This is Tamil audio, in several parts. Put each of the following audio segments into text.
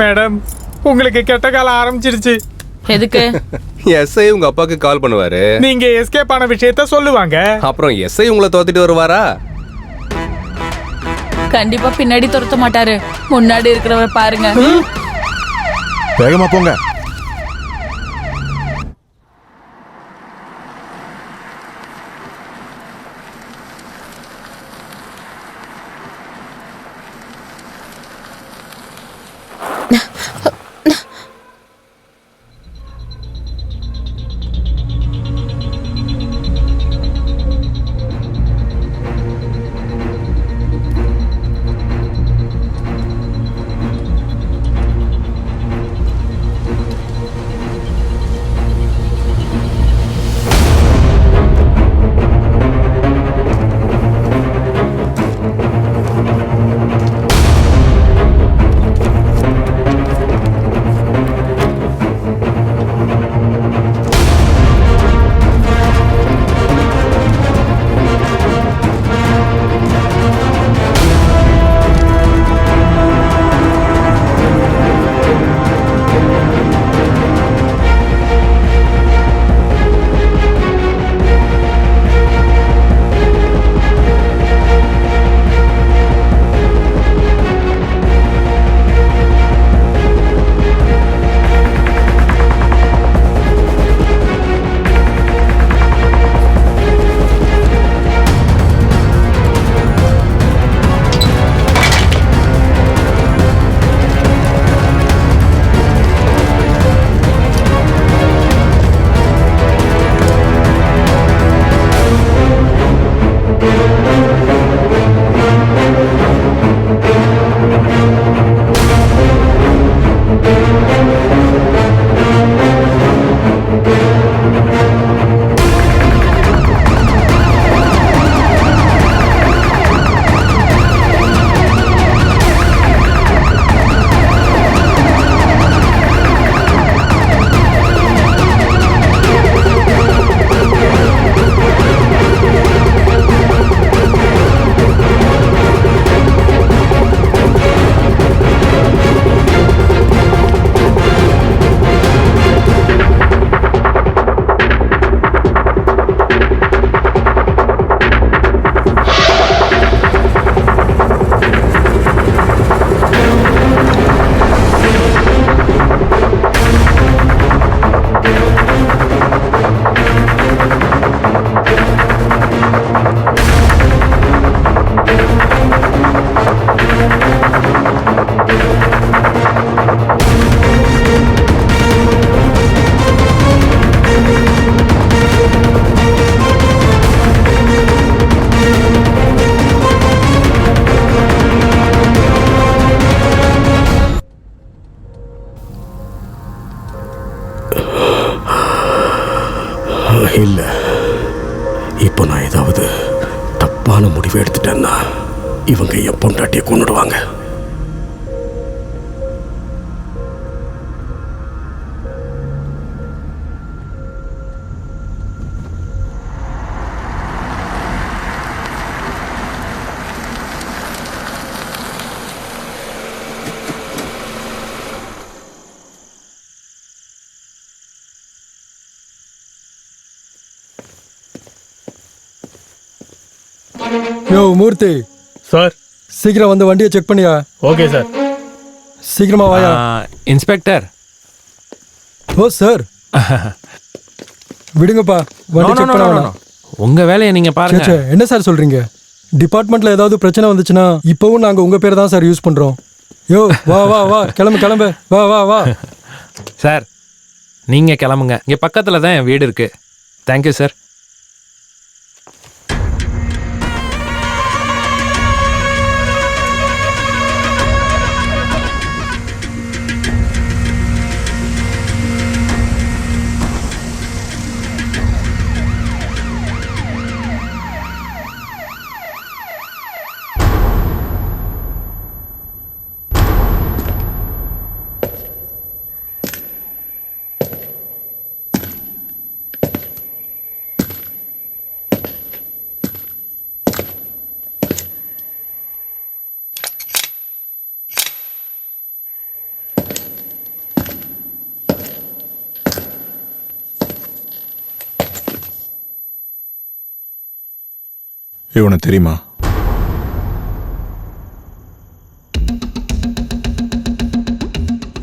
மேடம், உங்களுக்கு கெட்ட காலம் ஆரம்பிச்சிருச்சு. எதுக்கு? எஸ்ஐ உங்க அப்பாவுக்கு கால் பண்ணுவாரு. நீங்க எஸ்கேப் ஆன விஷயத்த சொல்லுவாங்க. அப்புறம் எஸ்ஐ உங்களை தோத்திட்டு வருவாரா? கண்டிப்பா பின்னாடி துரத்த மாட்டாரு. முன்னாடி இருக்கிறவரை பாருங்க. வேகமா போங்க. இல்ல, இப்போ நான் ஏதாவது தப்பான முடிவு எடுத்துட்டேன்னா இவங்க என் பொண்டாட்டியை கொன்னுடுவாங்க. யோ மூர்த்தி சார். சீக்கிரம் வந்து வண்டியை செக் பண்ணியா? Okay sir. சீக்கிரமா வாயா. இன்ஸ்பெக்டர். ஓ சார், விடுங்கப்பா, வண்டி செக் பண்ண வேணாம். உங்க வேலையை நீங்க பாருங்க. சே, என்ன சார் சொல்றீங்க? டிபார்ட்மெண்ட்ல ஏதாவது பிரச்சனை வந்துச்சுன்னா இப்பவும் நாங்க உங்க பேரை தான் சார் யூஸ் பண்றோம். யோ வா வா வா, கிளம்பு கிளம்பு, வா வா வா. சார் நீங்க கிளம்புங்க, இங்க பக்கத்துல தான் என் வீடு இருக்கு. Thank you sir. இவனை தெரியுமா?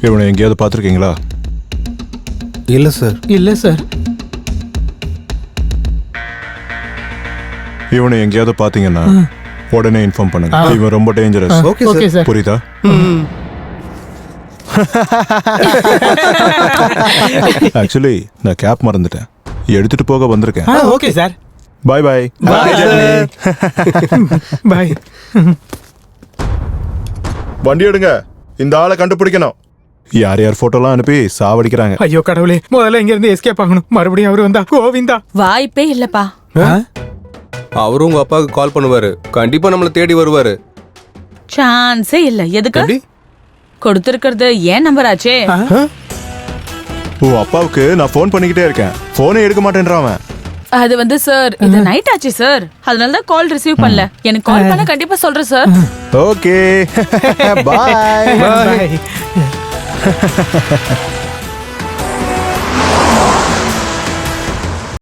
இவனை எங்கேயாவது பார்த்துருக்கீங்களா? இல்ல சார். இல்ல சார். இவனை எங்கேயாவது பார்த்தீங்கன்னா உடனே இன்ஃபார்ம் பண்ணுங்க. இவன் ரொம்ப dangerous. Okay okay sir. Sir. புரியுதா? ஆக்சுவலி நான் கேப் மறந்துட்டேன், எடுத்துட்டு போக வந்திருக்கேன். Okay sir. Bye bye. Bye. வண்டி எடுங்க, இந்த ஆளை கண்டுபிடிக்கணும். யார் யார் போட்டோலாம் அனுப்பி சாவடிக்கிறாங்க. ஐயோ கடவுளே, முதல்ல இங்க இருந்து எஸ்கேப் ஆகணும். மறுபடியும் அவரு வந்தா கோவிந்தா. வாய்ப்பே இல்லப்பா. அவரும் உங்க அப்பாவுக்கு கால் பண்ணுவாரு. கண்டிப்பா நம்மள தேடி வருவாரு. சான்ஸே இல்ல. எதுக்கு? எப்படி? கொடுத்திருக்கிறது ஏன் நம்பர் ஆச்சே. ஓ, அப்பாவுக்கு நான் ஃபோன் பண்ணிக்கிட்டே இருக்கேன், ஃபோனே எடுக்க மாட்டேன்றான் அவன். அது வந்து சார், இது நைட் ஆச்சு சார், அதனால தான் கால் ரிசீவ் பண்ணல. எனக்கு கால் பண்ண கண்டிப்பா சொல்றேன் சார். Okay bye. பாய்.